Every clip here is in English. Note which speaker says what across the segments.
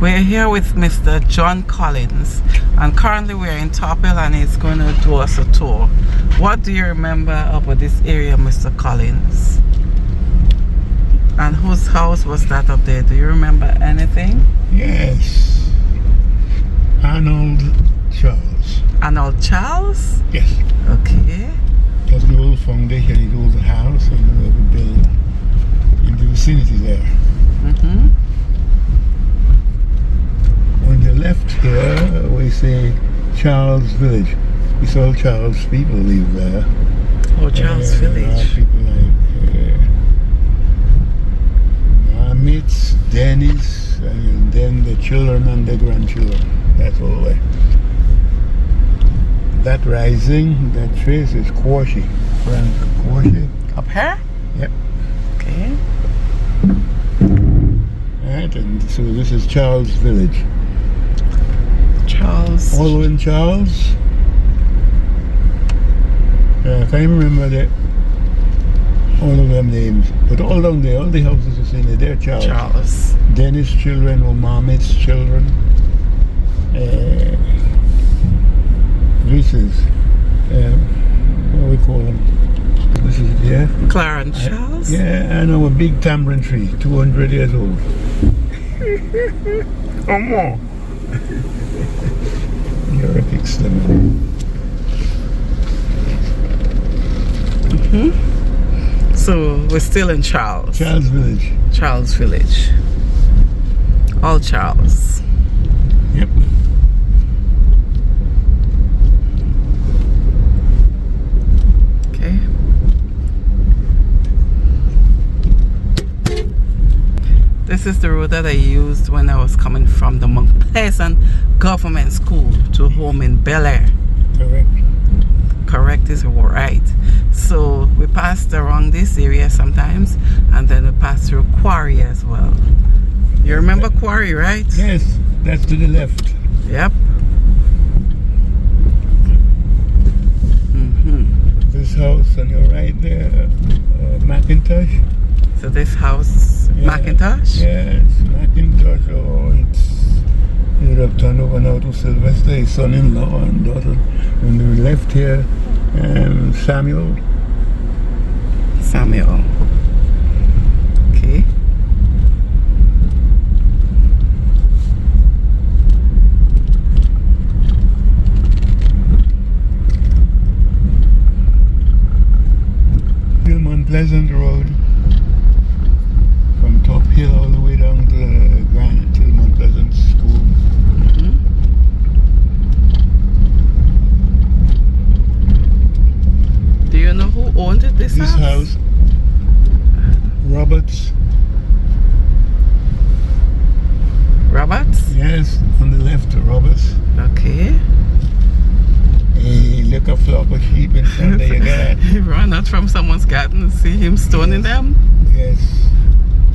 Speaker 1: We're here with Mr. John Collins, and currently we're in Tophill, and he's going to do us a tour. What do you remember about this area, Mr. Collins? And whose house was that up there? Do you remember anything?
Speaker 2: Yes. Arnold Charles.
Speaker 1: Arnold Charles?
Speaker 2: Yes.
Speaker 1: Okay.
Speaker 2: That's the old foundation, the old house, and we have a building in the vicinity there.
Speaker 1: Mm-hmm.
Speaker 2: On the left here, we say Charles Village. It's all Charles people live there.
Speaker 1: Oh, Charles Village.
Speaker 2: People like Marmits, Dennis, and then the children and the grandchildren. That's all there. That rising, that trace is Quashy. Frank Quashy.
Speaker 1: Up here?
Speaker 2: Yep.
Speaker 1: Okay.
Speaker 2: Right, and so this is Charles Village.
Speaker 1: Charles.
Speaker 2: Also in Charles. I can't remember all of them names, but all down there, all the houses you see there, they're Charles.
Speaker 1: Charles.
Speaker 2: Dennis children or Marmit's children. This is, what we call them? This is, yeah.
Speaker 1: Clarence Charles?
Speaker 2: Yeah, I know a big tamarind tree, 200 years old. Or more. You're a big slimmer.
Speaker 1: So we're still in Charles.
Speaker 2: Charles Village.
Speaker 1: Charles Village. All Charles.
Speaker 2: Yep.
Speaker 1: Okay. This is the road that I used when I was coming from the Mount Pleasant Government School to home in Bel Air.
Speaker 2: Correct.
Speaker 1: Correct is right. So we passed around this area sometimes, and then we passed through Quarry as well. You remember Quarry, right?
Speaker 2: Yes, that's to the left.
Speaker 1: Yep.
Speaker 2: This house on your right there, Macintosh.
Speaker 1: So this house,
Speaker 2: Yeah.
Speaker 1: Macintosh?
Speaker 2: Yes, Macintosh, or you would have turned over now to Sylvester, his son-in-law and daughter. On the left here, Samuel.
Speaker 1: Samuel. Okay.
Speaker 2: Mount Pleasant Road, from Tophill all the way down to the Mount Pleasant School.
Speaker 1: Do you know who owned it, this house?
Speaker 2: Roberts.
Speaker 1: Roberts?
Speaker 2: Yes, on the left, Roberts.
Speaker 1: Okay.
Speaker 2: Hey, look a flock of sheep in front of your garden.
Speaker 1: He ran out from someone's garden and see him stoning them?
Speaker 2: Yes.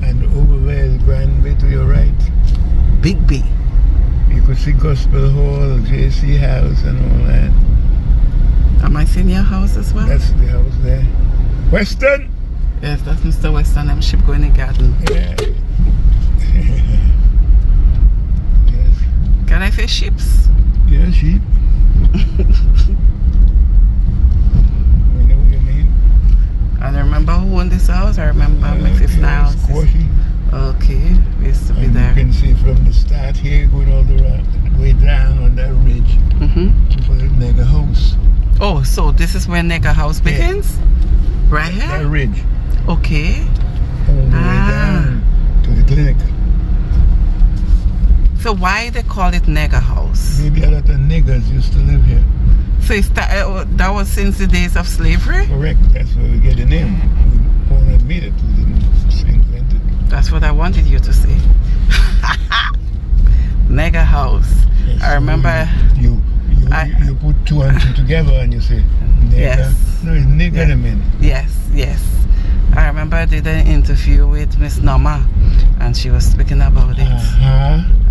Speaker 2: And over there is Grandbay to your right.
Speaker 1: Big B.
Speaker 2: You could see Gospel Hall, JC House and all that.
Speaker 1: Am I seeing your house as well?
Speaker 2: That's the house there. Western!
Speaker 1: Yes, that's Mr. Weston. I'm sheep going in the garden.
Speaker 2: Yeah. Yes.
Speaker 1: Can I say sheeps?
Speaker 2: Yeah, sheep. We know what you mean.
Speaker 1: And I remember who owned this house. I remember Mrs. Niles.
Speaker 2: Squashy.
Speaker 1: Okay, we used to be
Speaker 2: And
Speaker 1: there.
Speaker 2: you can see from the start here, going all the way down on that ridge to the Nega House.
Speaker 1: Oh, so this is where Nega House begins? Right
Speaker 2: That
Speaker 1: here?
Speaker 2: ridge.
Speaker 1: Okay.
Speaker 2: All the way down to the clinic.
Speaker 1: So why they call it Nega House?
Speaker 2: Maybe a lot of niggers used to live here.
Speaker 1: So it's that was since the days of slavery?
Speaker 2: Correct. That's where we get the name. We won't admit it. We didn't invent it.
Speaker 1: That's what I wanted you to say. Nega House.
Speaker 2: Yes,
Speaker 1: I remember.
Speaker 2: You put two and two together and you say nigger.
Speaker 1: Yes.
Speaker 2: No, it's nigger I mean.
Speaker 1: Yes, yes. I remember I did an interview with Miss Norma, and she was speaking about it.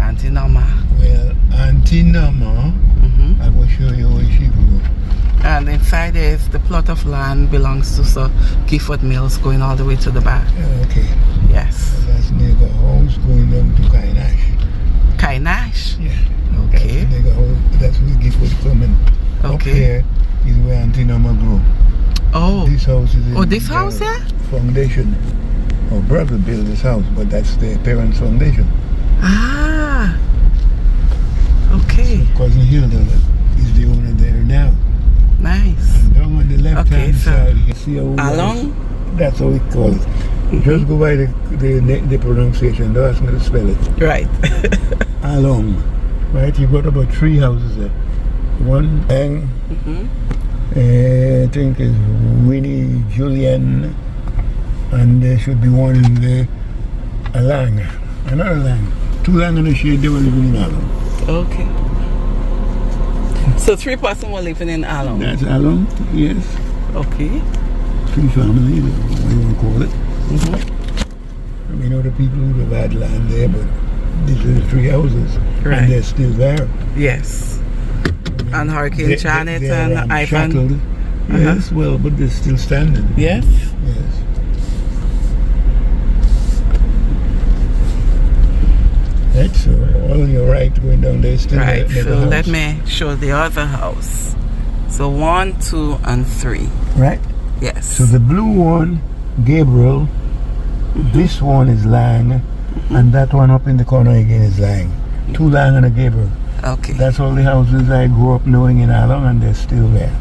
Speaker 1: Auntie Norma.
Speaker 2: Well, Auntie Norma, I will show you where she grew.
Speaker 1: And inside there is the plot of land belongs to Sir Gifford Mills, going all the way to the back.
Speaker 2: Okay.
Speaker 1: Yes.
Speaker 2: That's Nigger House going down to Kainash.
Speaker 1: Okay.
Speaker 2: here is where Auntie Norma grew.
Speaker 1: Oh.
Speaker 2: This house is in
Speaker 1: Oh, this house
Speaker 2: the
Speaker 1: here?
Speaker 2: foundation. Our brother built this house, but that's their parents' foundation.
Speaker 1: Ah. Okay.
Speaker 2: Cousin Hilda is the owner there now.
Speaker 1: Nice.
Speaker 2: And down on the left-hand
Speaker 1: so
Speaker 2: side, you see a
Speaker 1: Along?
Speaker 2: That's how we call it. Just go by the pronunciation. Don't ask me to spell it.
Speaker 1: Right.
Speaker 2: Along. Right? You've got about 3 houses there. One, and I think is Winnie, Julian, and there should be one in there, a Lang. Another Lang. 2 Lang and a shade, they were living in Along.
Speaker 1: Okay. So 3 persons were living in Along.
Speaker 2: That's Along, yes.
Speaker 1: Okay.
Speaker 2: 3 families, what you want to call it. I mean, other people would have had land there, but these are the 3 houses.
Speaker 1: Right.
Speaker 2: And they're still there.
Speaker 1: Yes. And Hurricane Janet and Ivan.
Speaker 2: Yes, well, but they're still standing.
Speaker 1: Yes.
Speaker 2: Yes. Right, so all on your right going down there is still
Speaker 1: Right.
Speaker 2: the
Speaker 1: So
Speaker 2: house.
Speaker 1: let me show the other house. So 1, 2, and 3.
Speaker 2: Right.
Speaker 1: Yes.
Speaker 2: So the blue one, Gabriel, this one is Lang, and that one up in the corner again is Lang. 2 Lang and a Gabriel.
Speaker 1: Okay.
Speaker 2: That's all the houses I grew up knowing in Along, and they're still there.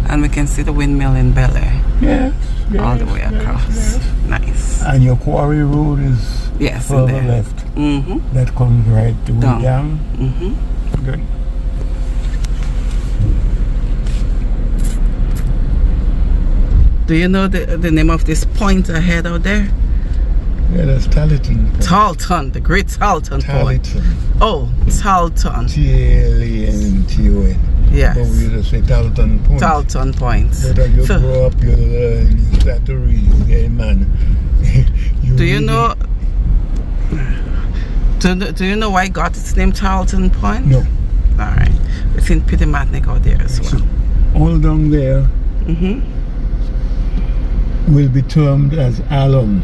Speaker 1: And we can see the windmill in Bel Air.
Speaker 2: Yes.
Speaker 1: All the way across.
Speaker 2: Yes.
Speaker 1: Nice.
Speaker 2: And your quarry road is
Speaker 1: Yes. in
Speaker 2: further
Speaker 1: there.
Speaker 2: left.
Speaker 1: Mm-hmm.
Speaker 2: That comes right the way
Speaker 1: Down.
Speaker 2: down.
Speaker 1: Mm-hmm.
Speaker 2: Good.
Speaker 1: Do you know the name of this point ahead out there?
Speaker 2: Yeah, that's Talleton.
Speaker 1: Talton, the Great Talton Point.
Speaker 2: Talleton.
Speaker 1: Oh, Talton.
Speaker 2: Talleton.
Speaker 1: Yes.
Speaker 2: But we used to say Talleton Point.
Speaker 1: Talton Point.
Speaker 2: But as you
Speaker 1: So,
Speaker 2: grow up, you learn, you start to read, yeah, man.
Speaker 1: do you know? Do you know why it got its name Talton Point?
Speaker 2: No.
Speaker 1: All right. It's in Pittimatnick out there as well.
Speaker 2: So, all down there
Speaker 1: Mm-hmm.
Speaker 2: will be termed as alum.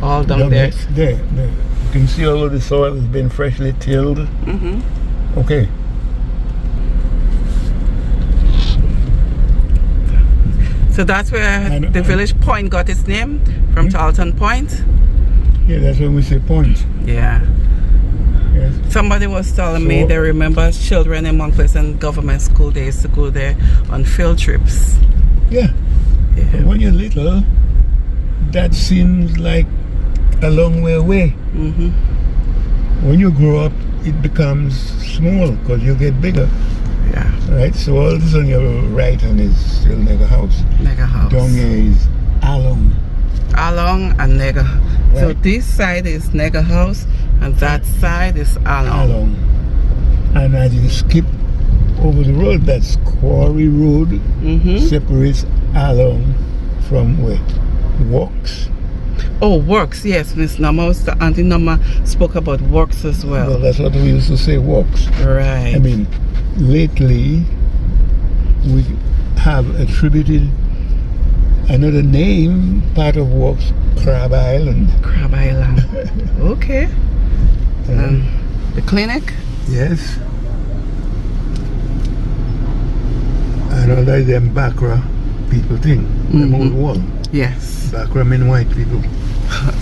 Speaker 1: All down there.
Speaker 2: There. You can see all of the soil has been freshly tilled.
Speaker 1: Mm-hmm.
Speaker 2: Okay.
Speaker 1: So that's where
Speaker 2: And-
Speaker 1: the village point got its name, from Talton Point.
Speaker 2: Yeah, that's when we say point.
Speaker 1: Yeah.
Speaker 2: Yes.
Speaker 1: Somebody was telling me
Speaker 2: So-
Speaker 1: they remember children in Mount Pleasant Government School, they used to go there on field trips.
Speaker 2: Yeah.
Speaker 1: Yeah.
Speaker 2: But when you're little, that seems like a long way away.
Speaker 1: Mm-hmm.
Speaker 2: When you grow up, it becomes small because you get bigger.
Speaker 1: Yeah.
Speaker 2: Right? So all this on your right hand is still Nega House.
Speaker 1: Nega House.
Speaker 2: Down here is Alum.
Speaker 1: Along and Nega. So
Speaker 2: Right.
Speaker 1: this side is Nega House and that side is Along.
Speaker 2: Alum. And as you skip over the road, that's Quarry Road,
Speaker 1: Mm-hmm.
Speaker 2: separates Alum from where? Walks.
Speaker 1: Oh, Works. Yes, Miss Nama, Auntie Nama spoke about Works as
Speaker 2: Well,
Speaker 1: well.
Speaker 2: that's what we used to say, walks.
Speaker 1: Right.
Speaker 2: I mean, lately we have attributed another name, part of walks, Crab Island.
Speaker 1: Crab Island. Okay. The clinic?
Speaker 2: Yes. And all that them Bakra people thing, the old wall.
Speaker 1: Yes.
Speaker 2: Bakra mean white people.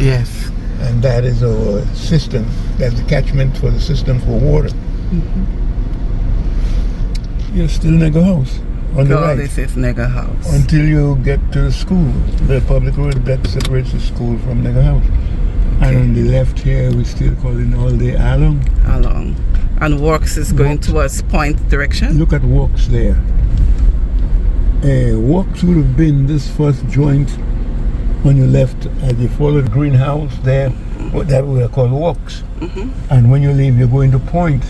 Speaker 1: Yes.
Speaker 2: And that is our system. That's the catchment for the system for water. You're still Nega House on the
Speaker 1: Oh,
Speaker 2: right.
Speaker 1: this is Nega House.
Speaker 2: Until you get to the school, the public road that separates the school from Nega House. And on the left here, we still calling all the Alum.
Speaker 1: Along. And Works is going
Speaker 2: Works.
Speaker 1: towards Point direction?
Speaker 2: Look at Walks there. Walks would have been this first joint on your left as you follow the greenhouse there, what that we are called Walks. And when you leave, you're going to Point.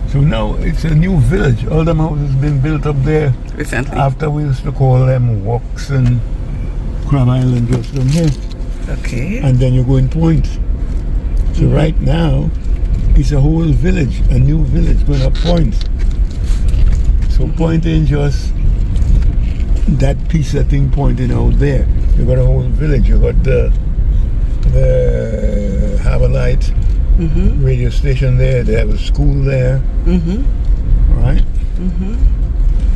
Speaker 2: So now it's a new village. All them houses been built up there
Speaker 1: Recently.
Speaker 2: after we used to call them Walks and Crab Island just down here.
Speaker 1: Okay.
Speaker 2: And then you're going Point. So right now, it's a whole village, a new village going up Point. So Point ain't just that piece of thing pointing out there. You got a whole village. You got the Harbour Light radio station there. They have a school there.
Speaker 1: Mm-hmm.
Speaker 2: Right?
Speaker 1: Mm-hmm.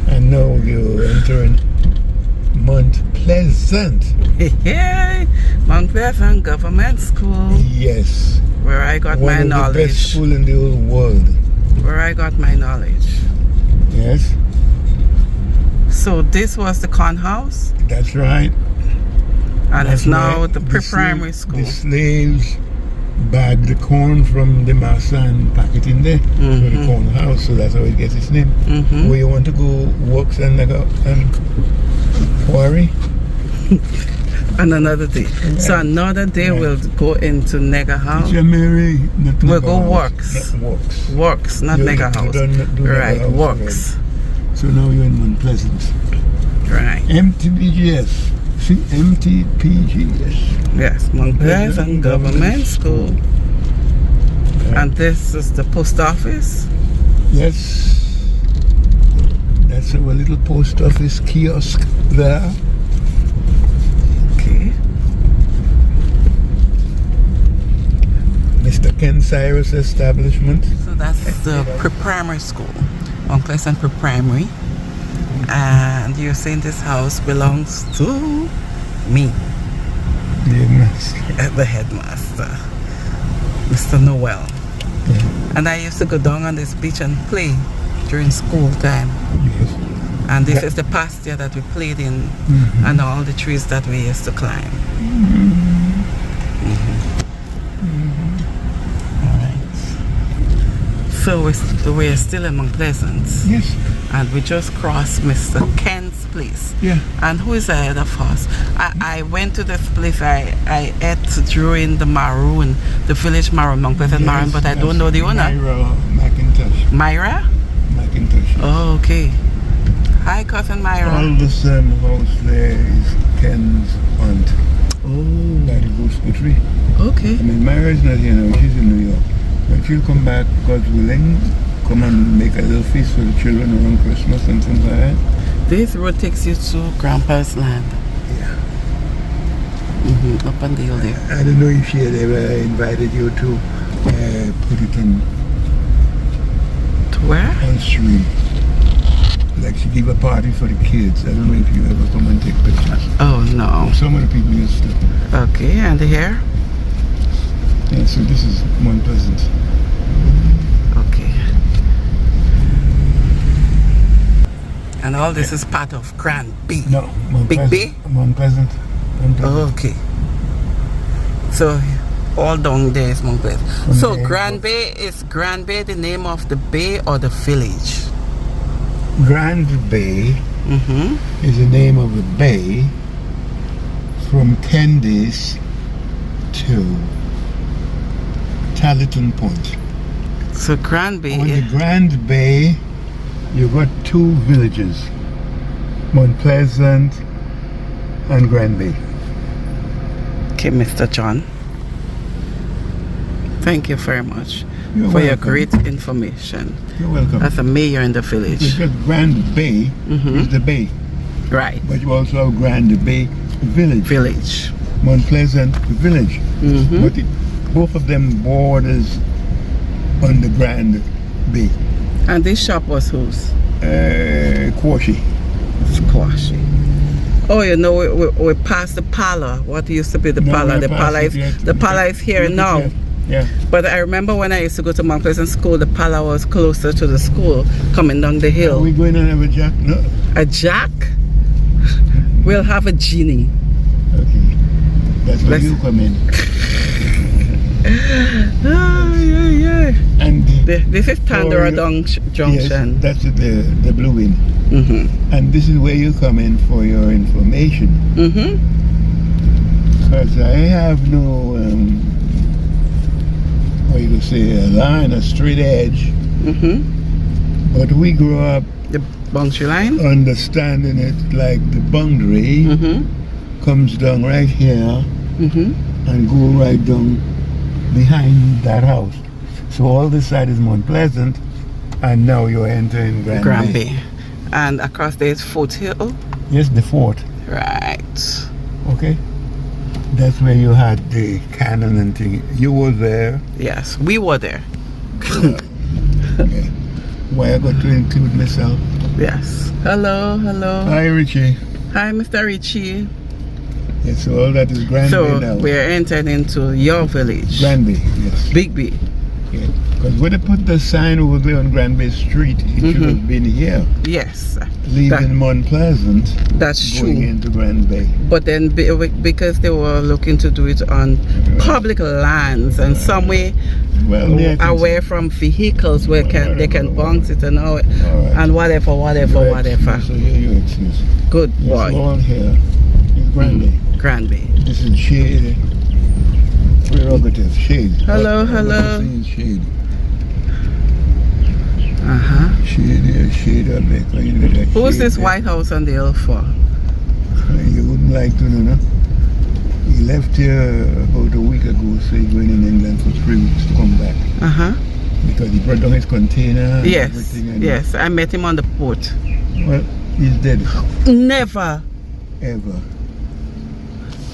Speaker 2: And now you're entering Mount Pleasant.
Speaker 1: Yeah, Mount Pleasant Government School,
Speaker 2: Yes.
Speaker 1: where I got my
Speaker 2: One of the best
Speaker 1: knowledge.
Speaker 2: school in the whole world.
Speaker 1: Where I got my knowledge.
Speaker 2: Yes,
Speaker 1: So this was the con house,
Speaker 2: that's right.
Speaker 1: and it's
Speaker 2: That's
Speaker 1: now
Speaker 2: right.
Speaker 1: the pre-primary
Speaker 2: The
Speaker 1: school.
Speaker 2: slaves bag the corn from the master and pack it in there to the corn house, so that's how it gets its name.
Speaker 1: Mm-hmm.
Speaker 2: Where you want to go works and quarry?
Speaker 1: And another day. So another day we'll go into Nega House.
Speaker 2: Teacher Mary, not
Speaker 1: We'll
Speaker 2: Nega
Speaker 1: go
Speaker 2: House,
Speaker 1: works.
Speaker 2: not works.
Speaker 1: Works, not
Speaker 2: You
Speaker 1: Nega House.
Speaker 2: done do Nega
Speaker 1: Right,
Speaker 2: House
Speaker 1: works.
Speaker 2: already. So now you're in Mount Pleasant.
Speaker 1: Right.
Speaker 2: MTPGS. See, MTPGS.
Speaker 1: Yes, Mount Pleasant Government School. And this is the post office.
Speaker 2: Yes. That's our little post office kiosk there.
Speaker 1: Okay.
Speaker 2: Mr. Ken Cyrus establishment.
Speaker 1: So that's the pre-primary school, Mount Pleasant Pre-Primary. And you're saying this house belongs to me,
Speaker 2: Yes.
Speaker 1: the headmaster, Mr. Noel.
Speaker 2: Yeah.
Speaker 1: And I used to go down on this beach and play during school time.
Speaker 2: Yes.
Speaker 1: And this is the pasture that we played in, and all the trees that we used to climb. All right. So we're still in Mount Pleasant,
Speaker 2: Yes.
Speaker 1: and we just crossed Mr. Ken's place.
Speaker 2: Yeah.
Speaker 1: And who is ahead of us? I went to this place. I ate during the Maroon, the village Maroon, Mount Pleasant Maroon, but I don't know the owner.
Speaker 2: Myra McIntosh.
Speaker 1: Myra?
Speaker 2: McIntosh.
Speaker 1: Oh, okay. Hi, cousin Myra.
Speaker 2: All the same house there is Ken's aunt
Speaker 1: Oh,
Speaker 2: by the Gospel Tree.
Speaker 1: okay.
Speaker 2: I mean, Myra is not here now, she's in New York. But she'll come back, God willing, come and make a little feast for the children around Christmas and things like that.
Speaker 1: This road takes you to Grandpa's land.
Speaker 2: Yeah.
Speaker 1: Up on the hill there.
Speaker 2: I don't know if she had ever invited you to put it
Speaker 1: To where?
Speaker 2: on stream. Like she gave a party for the kids. I don't know if you ever come and take pictures.
Speaker 1: Oh, no.
Speaker 2: Some of the people used to.
Speaker 1: Okay, and here?
Speaker 2: Yeah, so this is Mount Pleasant.
Speaker 1: Okay. And all this is part of Grandbay.
Speaker 2: No, Mount
Speaker 1: Big
Speaker 2: Pleasant.
Speaker 1: Bay?
Speaker 2: Mount Pleasant. Mount Pleasant.
Speaker 1: Okay. So all down there is Mount Pleasant. So Grandbay, is Grandbay the name of the bay or the village?
Speaker 2: Grandbay is the name of the bay from Candice to Talleton Point.
Speaker 1: So Grandbay
Speaker 2: On
Speaker 1: is...
Speaker 2: the Grand Bay, you got two villages, Mount Pleasant and Grand Bay.
Speaker 1: Okay, Mr. John. Thank you very much
Speaker 2: You're
Speaker 1: for your
Speaker 2: welcome.
Speaker 1: great information.
Speaker 2: You're welcome.
Speaker 1: As a mayor in the village.
Speaker 2: Because Grand Bay is the bay,
Speaker 1: Right.
Speaker 2: but you also have Grand Bay Village,
Speaker 1: Village.
Speaker 2: Mount Pleasant Village. But both of them borders on the Grand Bay.
Speaker 1: And this shop was whose?
Speaker 2: Quashi.
Speaker 1: Squashy. Oh, you know, we passed the parlor. What used to be the
Speaker 2: No,
Speaker 1: parlor?
Speaker 2: we're
Speaker 1: The
Speaker 2: past
Speaker 1: parlor
Speaker 2: it
Speaker 1: is
Speaker 2: yet.
Speaker 1: the parlor is here
Speaker 2: Look at
Speaker 1: now.
Speaker 2: that. Yeah.
Speaker 1: But I remember when I used to go to Mount Pleasant School, the parlor was closer to the school, coming down the
Speaker 2: Are
Speaker 1: hill.
Speaker 2: we going to have a jack? No.
Speaker 1: A jack? We'll have a genie.
Speaker 2: Okay. That's where
Speaker 1: Let's-
Speaker 2: you come in.
Speaker 1: Yeah.
Speaker 2: And
Speaker 1: This is Tandora Junction.
Speaker 2: yes, that's the blue wing.
Speaker 1: Mm-hmm.
Speaker 2: And this is where you come in for your information.
Speaker 1: Mm-hmm.
Speaker 2: Because I have no, what you could say, a line, a straight edge.
Speaker 1: Mm-hmm.
Speaker 2: But we grew up
Speaker 1: The boundary line.
Speaker 2: understanding it like the boundary
Speaker 1: Mm-hmm.
Speaker 2: comes down right here
Speaker 1: Mm-hmm.
Speaker 2: and go right down behind that house. So all this side is Mount Pleasant, and now you're entering Grandbay.
Speaker 1: Grandbay. And across there is Foothill.
Speaker 2: Yes, the fort.
Speaker 1: Right.
Speaker 2: Okay. That's where you had the cannon and thing. You were there.
Speaker 1: Yes, we were there.
Speaker 2: Yeah. Why I got to include myself?
Speaker 1: Yes. Hello, hello.
Speaker 2: Hi, Richie.
Speaker 1: Hi, Mr. Richie.
Speaker 2: Yes, so all that is Grandbay
Speaker 1: So
Speaker 2: now.
Speaker 1: we're entering into your village.
Speaker 2: Grandbay, yes.
Speaker 1: Big B.
Speaker 2: Yeah. Because when they put the sign over there on Grandbay Street, it should have been here.
Speaker 1: Yes.
Speaker 2: Leaving Mount Pleasant.
Speaker 1: That's
Speaker 2: going
Speaker 1: true.
Speaker 2: into Grandbay.
Speaker 1: But then because they were looking to do it on public lands and somewhere away from vehicles where they can bounce it and all and whatever.
Speaker 2: So here you excuse.
Speaker 1: Good boy.
Speaker 2: Yes, all here is Grandbay.
Speaker 1: Grandbay.
Speaker 2: This is shade. Prerogative. Shade.
Speaker 1: Hello, hello.
Speaker 2: Shade.
Speaker 1: Shade
Speaker 2: here, shade up there.
Speaker 1: Who's this White House on the hill for?
Speaker 2: You wouldn't like to know, no? He left here about a week ago, so he's going in England for 3 weeks to come back. Because he brought down his container and everything. And
Speaker 1: yes, I met him on the port.
Speaker 2: Well, he's dead.
Speaker 1: Never.
Speaker 2: Ever.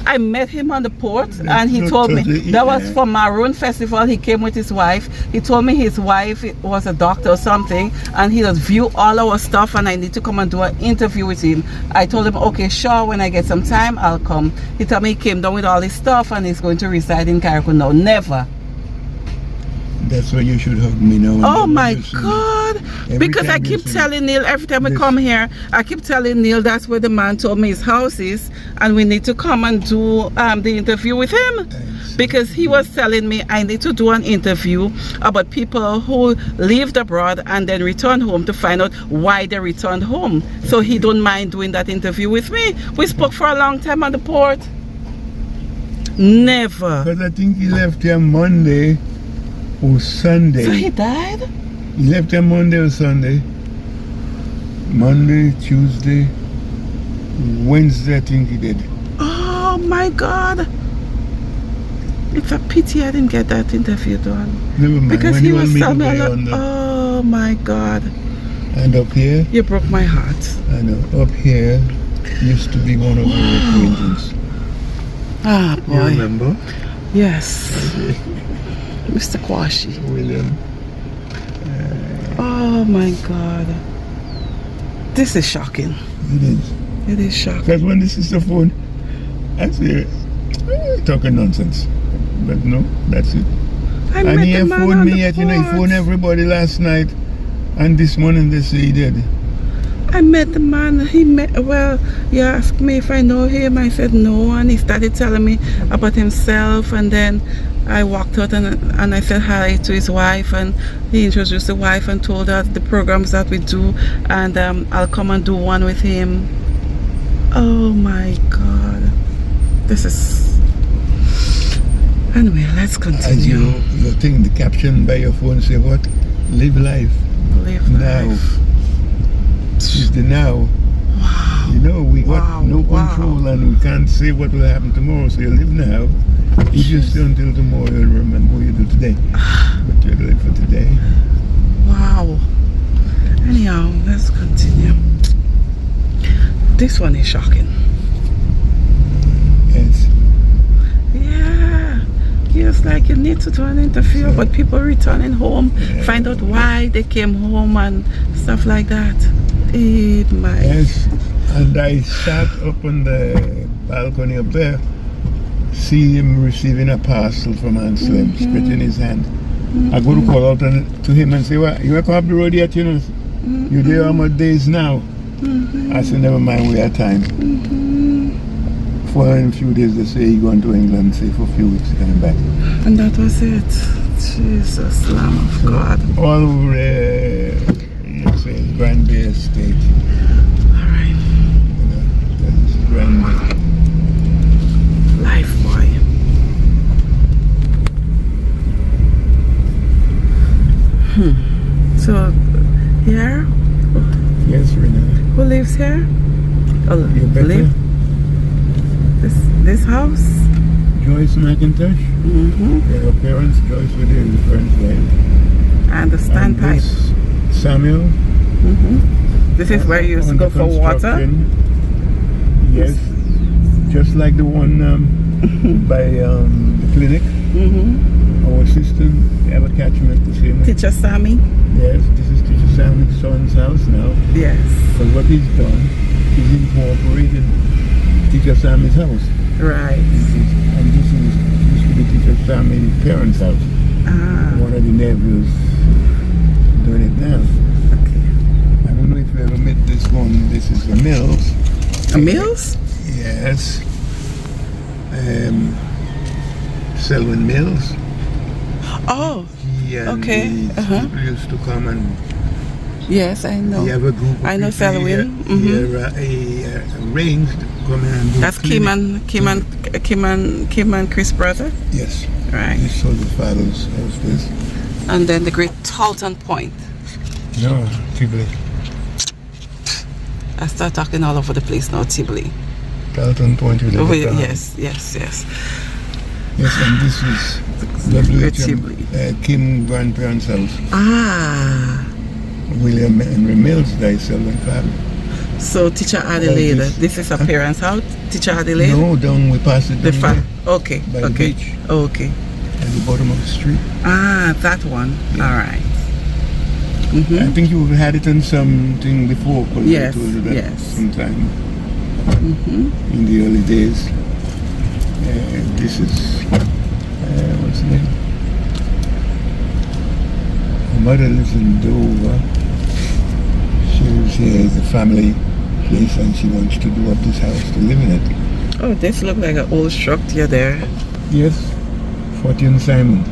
Speaker 1: I met him on the port and he told me that was for Maroon Festival. He came with his wife. He told me his wife was a doctor or something and he does view all our stuff and I need to come and do an interview with him. I told him, okay, sure, when I get some time, I'll come. He told me he came down with all his stuff and he's going to reside in Carriacou now. Never.
Speaker 2: That's why you should hug me now.
Speaker 1: Oh my God. Because I keep telling Neil, every time we come here, I keep telling Neil that's where the man told me his house is and we need to come and do the interview with him. Because he was telling me I need to do an interview about people who lived abroad and then returned home to find out why they returned home. So he don't mind doing that interview with me. We spoke for a long time on the port. Never.
Speaker 2: Because I think he left here Monday or Sunday.
Speaker 1: So he died?
Speaker 2: He left here Monday or Sunday. Monday, Tuesday, Wednesday I think he did.
Speaker 1: Oh my God. It's a pity I didn't get that interview done.
Speaker 2: Never mind.
Speaker 1: Because
Speaker 2: when
Speaker 1: he was telling me
Speaker 2: a lot.
Speaker 1: Oh my God.
Speaker 2: And up here?
Speaker 1: You broke my heart.
Speaker 2: I know. Up here used to be one of our acquaintances.
Speaker 1: Ah, boy.
Speaker 2: You remember?
Speaker 1: Yes. Mr. Kwashi.
Speaker 2: William.
Speaker 1: Oh my God. This is shocking.
Speaker 2: It is.
Speaker 1: It is shocking.
Speaker 2: Because when this is the phone, I say, talking nonsense. But no, that's it. And he phoned me yet, you know, he phoned everybody last night. And this morning they say he did.
Speaker 1: I met the man, he asked me if I know him. I said no, and he started telling me about himself, and then I walked out and I said hi to his wife, and he introduced the wife and told her the programs that we do, and I'll come and do one with him. Oh my God. This is... Anyway, let's continue.
Speaker 2: You think the caption by your phone say what? Live life.
Speaker 1: Live
Speaker 2: now.
Speaker 1: life.
Speaker 2: It's the now.
Speaker 1: Wow.
Speaker 2: You know, we got no control and we can't say what will happen tomorrow. So you live now. You just stay until tomorrow, you'll remember what you do today. But you live for today.
Speaker 1: Wow. Anyhow, let's continue. This one is shocking.
Speaker 2: Yes.
Speaker 1: Yeah. Yes, like you need to do an interview about people returning home, find out why they came home and stuff like that.
Speaker 2: Yes, and I sat up on the balcony up there, see him receiving a parcel from Anselm, stretching his hand. I go to call out to him and say, well, you come up the road yet, you know? You there how much days now? I said, never mind, we have time. For a few days they say he going to England, say for a few weeks coming back.
Speaker 1: And that was it. Jesus, Lamb of God.
Speaker 2: All over say Grandbay Estate.
Speaker 1: Alright.
Speaker 2: You know, that's Grandbay.
Speaker 1: Life, boy. So, here?
Speaker 2: Yes, Renee.
Speaker 1: Who lives here? Oh,
Speaker 2: You better.
Speaker 1: This house?
Speaker 2: Joyce McIntosh. Her parents, Joyce with his parents' wife.
Speaker 1: And the standpipe.
Speaker 2: Samuel.
Speaker 1: This is where you used to go for water?
Speaker 2: Yes. Just like the one by the clinic. Our assistant, they have a catchment the same way.
Speaker 1: Teacher Sammy?
Speaker 2: Yes, this is Teacher Sam's son's house now.
Speaker 1: Yes.
Speaker 2: But what he's done, he's incorporated Teacher Sammy's house.
Speaker 1: Right.
Speaker 2: And this used to be Teacher Sammy's parents' house.
Speaker 1: Ah.
Speaker 2: One of the nephews doing it now.
Speaker 1: Okay.
Speaker 2: I don't know if you ever met this one. This is the Mills.
Speaker 1: A Mills?
Speaker 2: Yes. Selwyn Mills.
Speaker 1: Oh.
Speaker 2: He and
Speaker 1: Okay.
Speaker 2: his people used to come and
Speaker 1: Yes, I know.
Speaker 2: he have a group of
Speaker 1: I know
Speaker 2: people
Speaker 1: Selwyn.
Speaker 2: he arranged to come in and do
Speaker 1: That's Kim and Chris' brother?
Speaker 2: Yes.
Speaker 1: Right.
Speaker 2: This was the father's house this.
Speaker 1: And then the Great Talton Point.
Speaker 2: No, Tivoli.
Speaker 1: I start talking all over the place now, Tivoli.
Speaker 2: Dalton Point.
Speaker 1: Oh, yes. Yes,
Speaker 2: and this is Kim grandparents' house.
Speaker 1: Ah.
Speaker 2: William Henry Mills, thy Selwyn father.
Speaker 1: So Teacher Adelaide, this is her parents' house? Teacher Adelaide?
Speaker 2: No, down we passed it down there,
Speaker 1: Okay,
Speaker 2: by the beach.
Speaker 1: Okay.
Speaker 2: At the bottom of the street.
Speaker 1: Ah, that one.
Speaker 2: Yeah.
Speaker 1: All right.
Speaker 2: I think you had it on something before.
Speaker 1: Yes,
Speaker 2: I told you that
Speaker 1: yes.
Speaker 2: sometime in the early days. This is what's the name? My mother lives in Dover. She was here as a family place, and she wants to do up this house to live in it.
Speaker 1: Oh, this looks like an old structure there.
Speaker 2: Yes, Fortune Simon.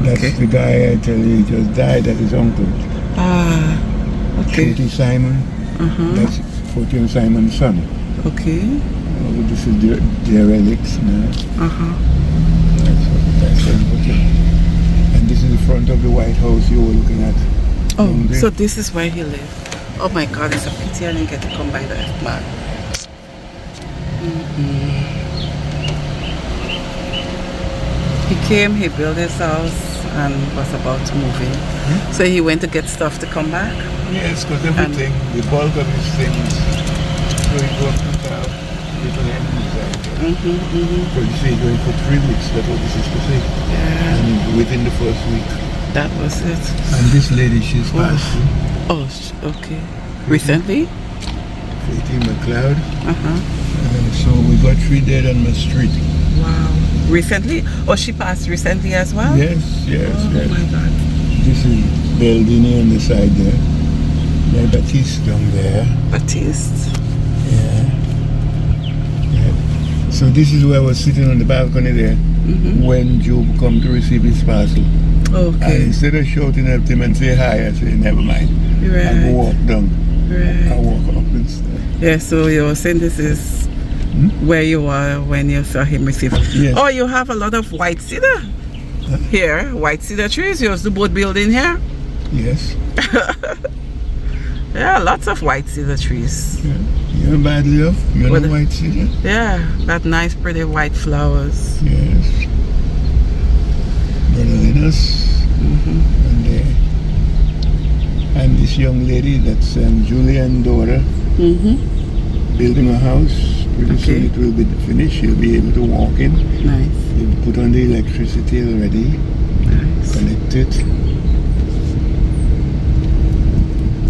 Speaker 2: That's the guy I tell you, he just died at his uncle.
Speaker 1: Ah, okay.
Speaker 2: Shorty Simon. That's Fortune Simon's son.
Speaker 1: Okay.
Speaker 2: This is their relics now. That's what and this is the front of the White House you were looking at.
Speaker 1: Oh, so this is where he lived. Oh my God, it's a pity I didn't get to come by that man. He came, he built his house and was about to move in. So he went to get stuff to come back?
Speaker 2: Yes, because everything, the bulk of his things, so he goes to town, little empties out there. So you say going for 3 weeks, that's what this is to say.
Speaker 1: Yeah.
Speaker 2: And within the first week.
Speaker 1: That was it.
Speaker 2: And this lady, she's passed through.
Speaker 1: Oh, okay. Recently?
Speaker 2: Katie McLeod. So we got 3 dead on my street.
Speaker 1: Wow. Recently? Oh, she passed recently as well?
Speaker 2: Yes.
Speaker 1: Oh my God.
Speaker 2: This is Beldini on the side there. Yeah, Baptiste down there.
Speaker 1: Baptiste?
Speaker 2: Yeah. So this is where I was sitting on the balcony there when Job come to receive his parcel.
Speaker 1: Okay.
Speaker 2: And instead of shouting at him and say hi, I say, never mind.
Speaker 1: Right.
Speaker 2: I walk down.
Speaker 1: Right.
Speaker 2: I walk up instead.
Speaker 1: Yeah, so you were saying this is where you were when you saw him receive.
Speaker 2: Yes.
Speaker 1: Oh, you have a lot of white cedar here. White cedar trees. Yours the boat building here?
Speaker 2: Yes.
Speaker 1: Yeah, lots of white cedar trees.
Speaker 2: Yeah. You're badly off. You're the white cedar.
Speaker 1: Yeah, got nice pretty white flowers.
Speaker 2: Yes. Brother Linus. And this young lady, that's Julian's daughter, building a house. Pretty soon it will be finished. She'll be able to walk in.
Speaker 1: Nice.
Speaker 2: They've put on the electricity already.
Speaker 1: Nice.
Speaker 2: Connected.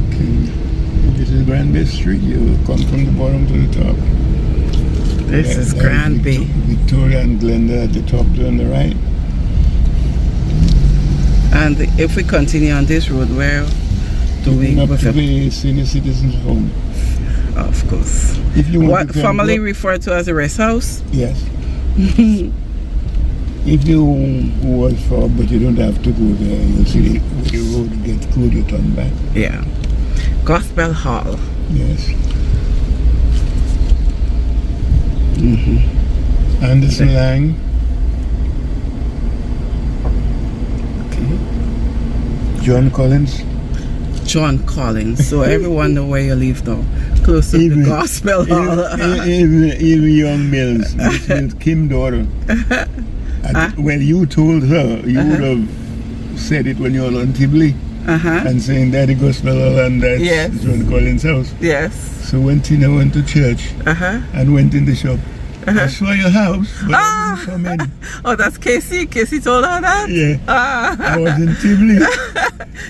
Speaker 2: Okay. This is Grandbay Street. You will come from the bottom to the top.
Speaker 1: This is Grandbay.
Speaker 2: Victoria and Glenda at the top there on the right.
Speaker 1: And if we continue on this road, where do we
Speaker 2: up
Speaker 1: go?
Speaker 2: To the senior citizens home.
Speaker 1: Of course.
Speaker 2: If you want
Speaker 1: what formerly referred to as a rest house?
Speaker 2: Yes. If you go as far, but you don't have to go there, you'll see the road gets good, you turn back.
Speaker 1: Yeah. Gospel Hall.
Speaker 2: Yes. Anderson Lang.
Speaker 1: Okay.
Speaker 2: John Collins.
Speaker 1: John Collins. So everyone know where you live now. Close to the Gospel Hall.
Speaker 2: Even young Mills. Miss Mills, Kim's daughter. Well, you told her, you would have said it when you were on Tivoli. And saying Daddy Gospel Hall and that's John Collins' house.
Speaker 1: Yes.
Speaker 2: So when Tina went to church and went in the shop, I saw your house, but I didn't come in.
Speaker 1: Oh, that's Casey. Casey told her that?
Speaker 2: Yeah.
Speaker 1: Ah.
Speaker 2: I was in Tivoli.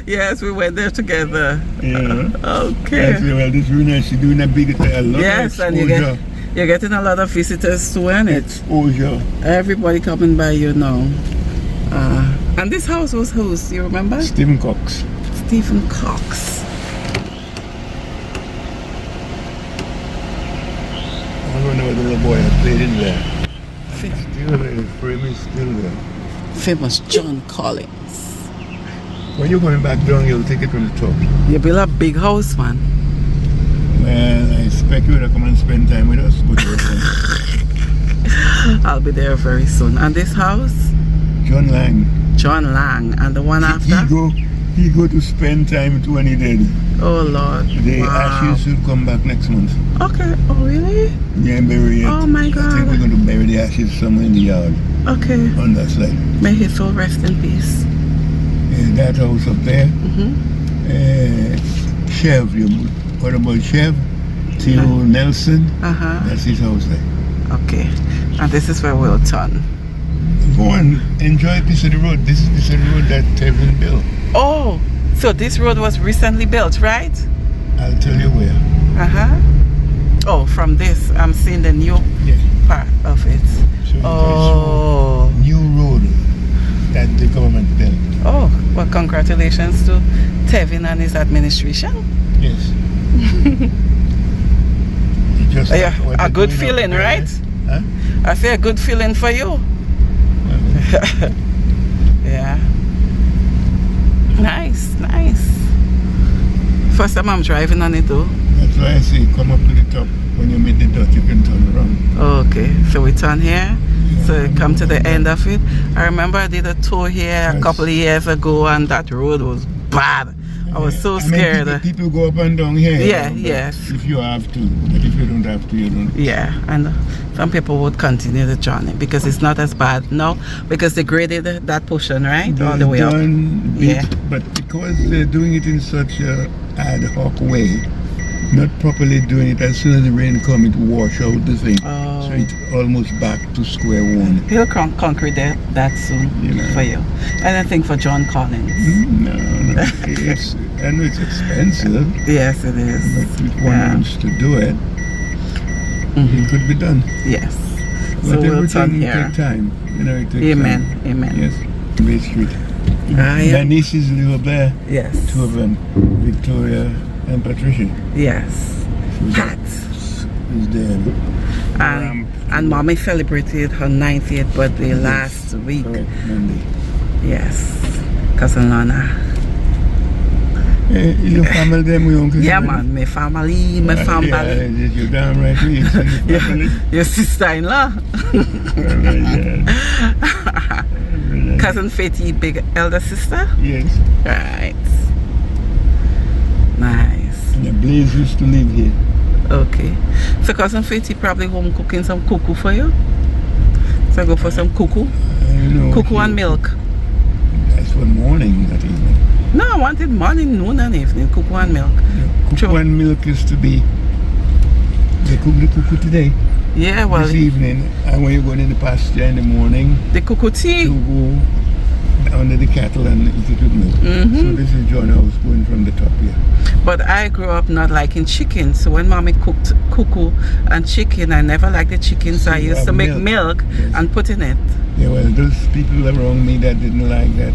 Speaker 1: Yes, we went there together.
Speaker 2: Yeah.
Speaker 1: Okay.
Speaker 2: I said, well, this Rena, she's doing a big, a lot
Speaker 1: Yes,
Speaker 2: of
Speaker 1: and
Speaker 2: exposure.
Speaker 1: you're getting a lot of visitors too, ain't it?
Speaker 2: Exposure.
Speaker 1: Everybody coming by you now. And this house was whose? You remember?
Speaker 2: Stephen Cox.
Speaker 1: Stephen Cox.
Speaker 2: I don't know what the little boy had played in there. Still there, the frame is still there.
Speaker 1: Famous John Collins.
Speaker 2: When you're going back down, you'll take it from the top.
Speaker 1: You build a big house, man.
Speaker 2: Well, I expect you to come and spend time with us. But
Speaker 1: I'll be there very soon. And this house?
Speaker 2: John Lang.
Speaker 1: John Lang. And the one after?
Speaker 2: He go to spend time too when he did.
Speaker 1: Oh Lord.
Speaker 2: The
Speaker 1: Wow.
Speaker 2: ashes should come back next month.
Speaker 1: Okay. Oh really?
Speaker 2: Yeah, bury it.
Speaker 1: Oh my
Speaker 2: I think
Speaker 1: God.
Speaker 2: we're going to bury the ashes somewhere in the yard
Speaker 1: Okay.
Speaker 2: on that side.
Speaker 1: May his soul rest in peace.
Speaker 2: That house up there. Chev, what about Chev? Theo Nelson. That's his house there.
Speaker 1: Okay. And this is where we'll turn.
Speaker 2: Go and enjoy a piece of the road. This is the piece of the road that Tevin built.
Speaker 1: Oh, so this road was recently built, right?
Speaker 2: I'll tell you where.
Speaker 1: Oh, from this, I'm seeing the new part of it.
Speaker 2: So
Speaker 1: Oh.
Speaker 2: new road that the government built.
Speaker 1: Oh, well, congratulations to Tevin and his administration.
Speaker 2: Yes. Just
Speaker 1: Yeah,
Speaker 2: what
Speaker 1: a
Speaker 2: they're
Speaker 1: good
Speaker 2: doing up
Speaker 1: feeling,
Speaker 2: there.
Speaker 1: right?
Speaker 2: Huh?
Speaker 1: I say a good feeling for you. Yeah. Nice, nice. First time I'm driving on it though.
Speaker 2: That's why I say come up to the top. When you meet the dot, you can turn around.
Speaker 1: Okay, so we turn here. So we come to the end of it. I remember I did a tour here a couple of years ago and that road was bad. I was so scared.
Speaker 2: People go up and down here.
Speaker 1: Yeah, yes.
Speaker 2: If you have to. But if you don't have to, you don't.
Speaker 1: Yeah, and some people would continue the journey because it's not as bad now because they graded that portion, right? All the way up.
Speaker 2: Yeah. But because they're doing it in such a ad hoc way, not properly doing it, as soon as the rain comes, it wash out the thing.
Speaker 1: Oh.
Speaker 2: So it's almost back to square one.
Speaker 1: He'll concrete that soon for you. Anything for John Collins?
Speaker 2: No. I know it's expensive.
Speaker 1: Yes, it is.
Speaker 2: But if one wants to do it, it could be done.
Speaker 1: Yes.
Speaker 2: But
Speaker 1: So we'll turn
Speaker 2: everything
Speaker 1: here.
Speaker 2: take time. You know, it takes
Speaker 1: Amen.
Speaker 2: time.
Speaker 1: Amen.
Speaker 2: Yes. Bay Street. My nieces live up there.
Speaker 1: Yes.
Speaker 2: Two of them, Victoria and Patricia.
Speaker 1: Yes. Hats.
Speaker 2: Is there.
Speaker 1: And mommy celebrated her 90th birthday last week.
Speaker 2: Correct, Monday.
Speaker 1: Yes. Cousin Lana.
Speaker 2: Your family, them, your uncle?
Speaker 1: Yeah, man. My family.
Speaker 2: Yeah, you're damn right. Your family.
Speaker 1: Your sister-in-law. Cousin Fatty, big elder sister?
Speaker 2: Yes.
Speaker 1: Right. Nice.
Speaker 2: And the Blaze used to live here.
Speaker 1: Okay. So Cousin Fatty probably home cooking some cuckoo for you? So I go for some cuckoo? Cuckoo and milk.
Speaker 2: That's for morning, not evening.
Speaker 1: No, I wanted morning, noon and evening. Cuckoo and milk.
Speaker 2: Cuckoo and milk is to be. They cook the cuckoo today.
Speaker 1: Yeah, well.
Speaker 2: This evening, and when you're going in the pasture in the morning,
Speaker 1: the cuckoo tea.
Speaker 2: You go under the cattle and eat it with milk. So this is John House going from the top here.
Speaker 1: But I grew up not liking chicken, so when mommy cooked cuckoo and chicken, I never liked the chicken, so I used to make milk and put in it.
Speaker 2: Yeah, well, those people around me that didn't like that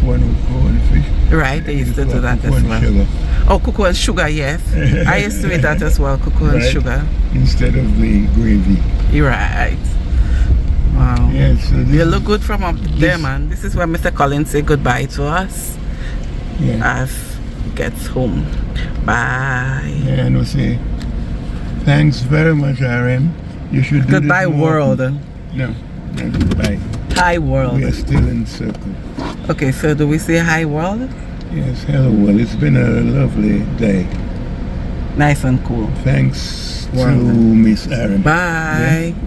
Speaker 2: cuckoo and fish.
Speaker 1: Right, they used to do that as well.
Speaker 2: Sugar.
Speaker 1: Oh, cuckoo and sugar, yes. I used to eat that as well, cuckoo and sugar.
Speaker 2: Instead of the gravy.
Speaker 1: You're right. Wow.
Speaker 2: Yeah, so
Speaker 1: you look good from up there, man. This is where Mr. Collins say goodbye to us as he gets home. Bye.
Speaker 2: Yeah, and I say, thanks very much, RM. You should do
Speaker 1: goodbye,
Speaker 2: this more.
Speaker 1: world.
Speaker 2: No, goodbye.
Speaker 1: Hi, world.
Speaker 2: We are still in circle.
Speaker 1: Okay, so do we say hi, world?
Speaker 2: Yes, hello, well, it's been a lovely day.
Speaker 1: Nice and cool.
Speaker 2: Thanks to Miss RM.
Speaker 1: Bye. Yeah.